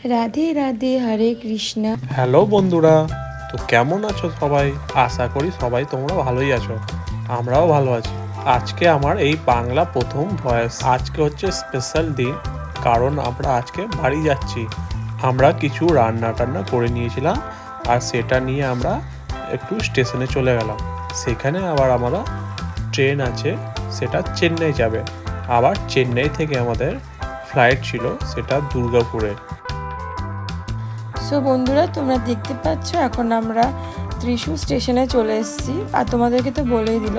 রাধে রাধে, হরে Krishna. Hello বন্ধুরা, তো কেমন আছো সবাই? আশা করি সবাই তোমরা ভালোই আছো। আমরাও ভালো আছি। আজকে আমার এই বাংলা প্রথম ভয়েস। আজকে হচ্ছে স্পেশাল দিন, কারণ আমরা আজকে বাড়ি যাচ্ছি। আমরা কিছু রান্না টান্না করে নিয়েছিলাম, আর সেটা নিয়ে আমরা একটু স্টেশনে চলে গেলাম। সেখানে আবার আমরা ট্রেন আছে, সেটা চেন্নাই যাবে। আবার চেন্নাই থেকে আমাদের ফ্লাইট ছিল, সেটা দুর্গাপুরে। সো বন্ধুরা, তোমরা দেখতে পাচ্ছ এখন আমরা ত্রিশূর স্টেশনে চলে এসেছি। আর তোমাদেরকে তো বলেই দিল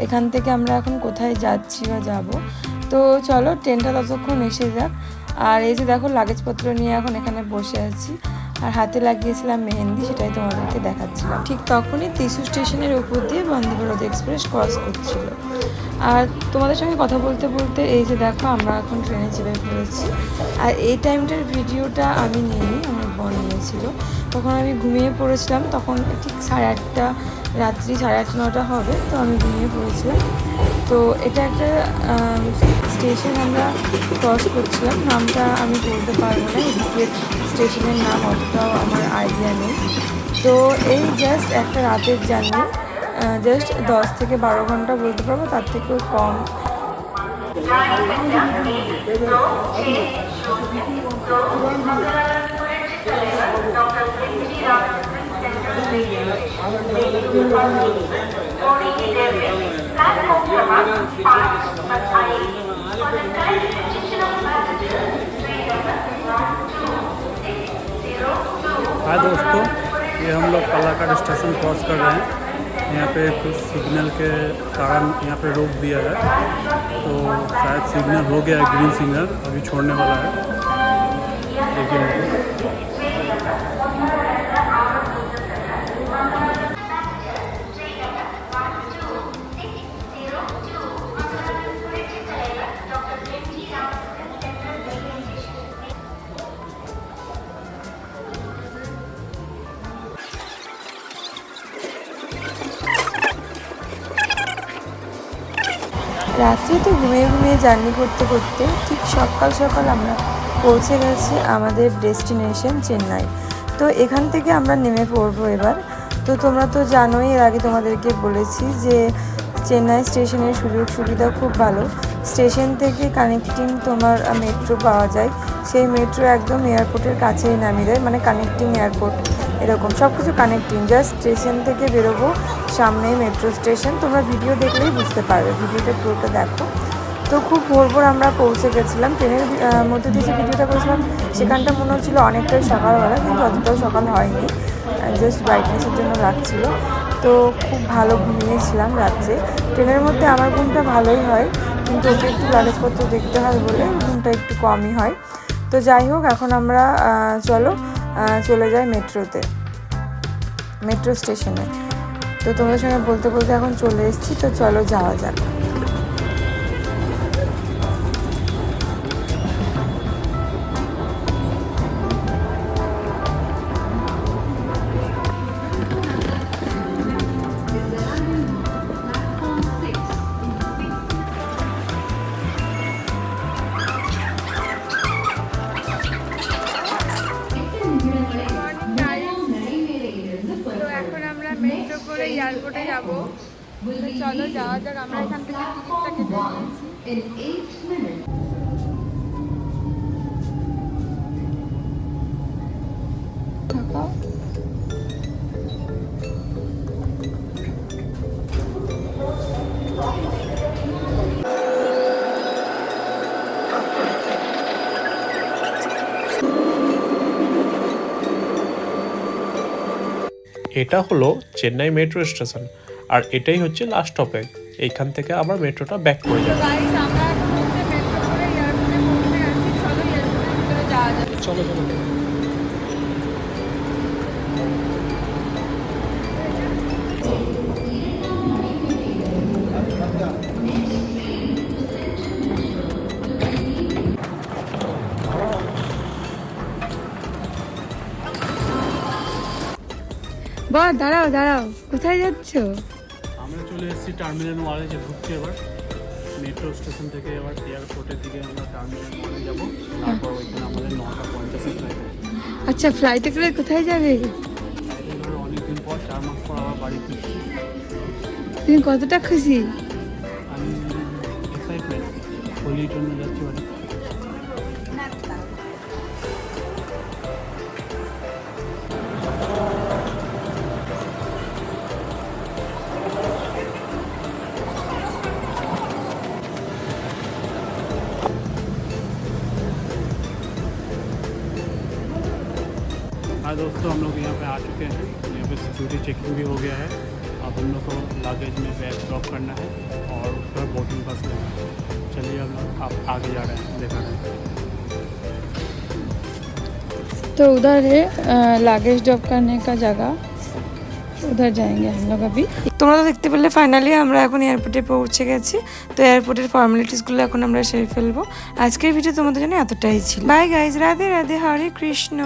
এখান থেকে আমরা এখন কোথায় যাচ্ছি বা যাব। তো চলো, ট্রেনটা ততক্ষণ এসে যাক। আর এই যে দেখো, লাগেজপত্র নিয়ে এখন এখানে বসে আছি। আর হাতে লাগিয়েছিলাম মেহেন্দি, সেটাই তোমাদেরকে দেখাচ্ছিলাম। ঠিক তখনই ত্রিশূর স্টেশনের উপর দিয়ে বন্দে ভারত এক্সপ্রেস ক্রস করছিল। আর তোমাদের সঙ্গে কথা বলতে বলতে এই যে দেখো, আমরা এখন ট্রেনে চেপে পড়েছি। আর এই টাইমটার ভিডিওটা আমি নিইনি, আমার বোন নিয়েছিল। তখন আমি ঘুমিয়ে পড়েছিলাম, তখন ঠিক 8:30 রাত্রি, 8:30-9টা হবে। তো আমি ঘুমিয়ে পড়েছিলাম। তো এটা একটা স্টেশন আমরা ক্রস করছিলাম, নামটা আমি বলতে পারবো না, এদিকে স্টেশনের নাম অতটাও আমার আইডিয়া নেই। তো এই জাস্ট একটা রাতের জার্নি, জাস্ট 10 থেকে 12 ঘন্টা বলতে পারবো, তার থেকেও কম। हाय दोस्तों, ये हम लोग पलाकाड़ स्टेशन क्रॉस कर रहे हैं। यहाँ पे कुछ सिग्नल के कारण यहाँ पे रोक दिया है, तो शायद सिग्नल हो गया है, ग्रीन सिग्नल अभी छोड़ने वाला है। देखिए রাত্রে তো ঘুমিয়ে ঘুমিয়ে জার্নি করতে করতে ঠিক সকাল সকাল আমরা পৌঁছে গেছি আমাদের ডেস্টিনেশন চেন্নাই। তো এখান থেকে আমরা নেমে পড়বো এবার। তো তোমরা তো জানোই, এর আগে তোমাদেরকে বলেছি যে চেন্নাই স্টেশনের সুযোগ সুবিধা খুব ভালো। স্টেশন থেকে কানেক্টিং তোমার মেট্রো পাওয়া যায়। সেই মেট্রো একদম এয়ারপোর্টের কাছেই নামিয়ে দেয়, মানে কানেক্টিং এয়ারপোর্ট এরকম সব কিছু কানেক্টিং। জাস্ট স্টেশন থেকে বেরোবো, সামনেই মেট্রো স্টেশন। তোমরা ভিডিও দেখলেই বুঝতে পারবে, ভিডিওটা পুরোটা দেখো। তো খুব ভোর ভোর আমরা পৌঁছে গেছিলাম। ট্রেনের মধ্যে দিয়ে যে ভিডিওটা করেছিলাম সেখানটা মনে হচ্ছিল অনেকটাই সকালবেলা, কিন্তু অতটাও সকাল হয়নি, জাস্ট ব্রাইটনেসের জন্য লাগছিল। তো খুব ভালো ঘুমিয়েছিলাম রাত্রে। ট্রেনের মধ্যে আমার ঘুমটা ভালোই হয়, কিন্তু ওকে একটু লাগেজপত্র দেখতে হয় বলে ঘুমটা একটু কমই হয়। তো যাই হোক, এখন আমরা চলে যাই মেট্রো স্টেশনে। তো তোমাদের সঙ্গে বলতে বলতে এখন চলে এসেছি। তো চলো যাওয়া যাক। এখন আমরা মেট্রো করে এয়ারপোর্টে যাবো। চলো যাওয়া যাক। আমরা এখান থেকে টিকিটটা কেটে নিয়েছি। এটা হলো চেন্নাই মেট্রো স্টেশন, আর এটাই হচ্ছে লাস্ট স্টপেজ। এইখান থেকে আবার মেট্রোটা ব্যাক করে যাবে। চলো চলো। বাহ, দাঁড়াও দাঁড়াও, কোথায় যাচ্ছ? আমরা চলে এসেছি টার্মিনাল 1-এ, যে ঢুকছি এবার মেট্রো স্টেশন থেকে। এবার এয়ারপোর্টের দিকে আমরা টার্মিনাল 1-এ যাবো। তারপর ওইখানে আমাদের 9টা 50 ফ্লাইট আছে। আচ্ছা, ফ্লাইটে করে কোথায় যাবে? অনেক দিন পর 4 মাস পর আবার বাড়ি ফিরছি। তুমি কতটা খুশি? আমি এক্সাইটমেন্ট, হোলির জন্য যাচ্ছি বাড়ি। हाँ दोस्तों, हम लोग यहाँ पे आ चुके हैं। यहाँ पे सिक्योरिटी चेकिंग भी हो गया है। अब हम लोग को लगेज में बैग ड्रॉप करना है और उसके बाद बोर्डिंग पास लेना है। चलिए हम लोग आप आगे जा रहे हैं, देखा रहे हैं। तो उधर है लगेज ड्रॉप करने का जगह, उधर जाएंगे हम लोग अभी। তোমরা তো দেখতে পেলে ফাইনালি আমরা এখন এয়ারপোর্টে পৌঁছে গেছি। তো এয়ারপোর্টের ফর্মালিটিসগুলো এখন আমরা সেরে ফেলবো। আজকের ভিডিও তোমাদের জন্য এতটাই ছিল। By guys, Radhe Radhe, Hare Krishna.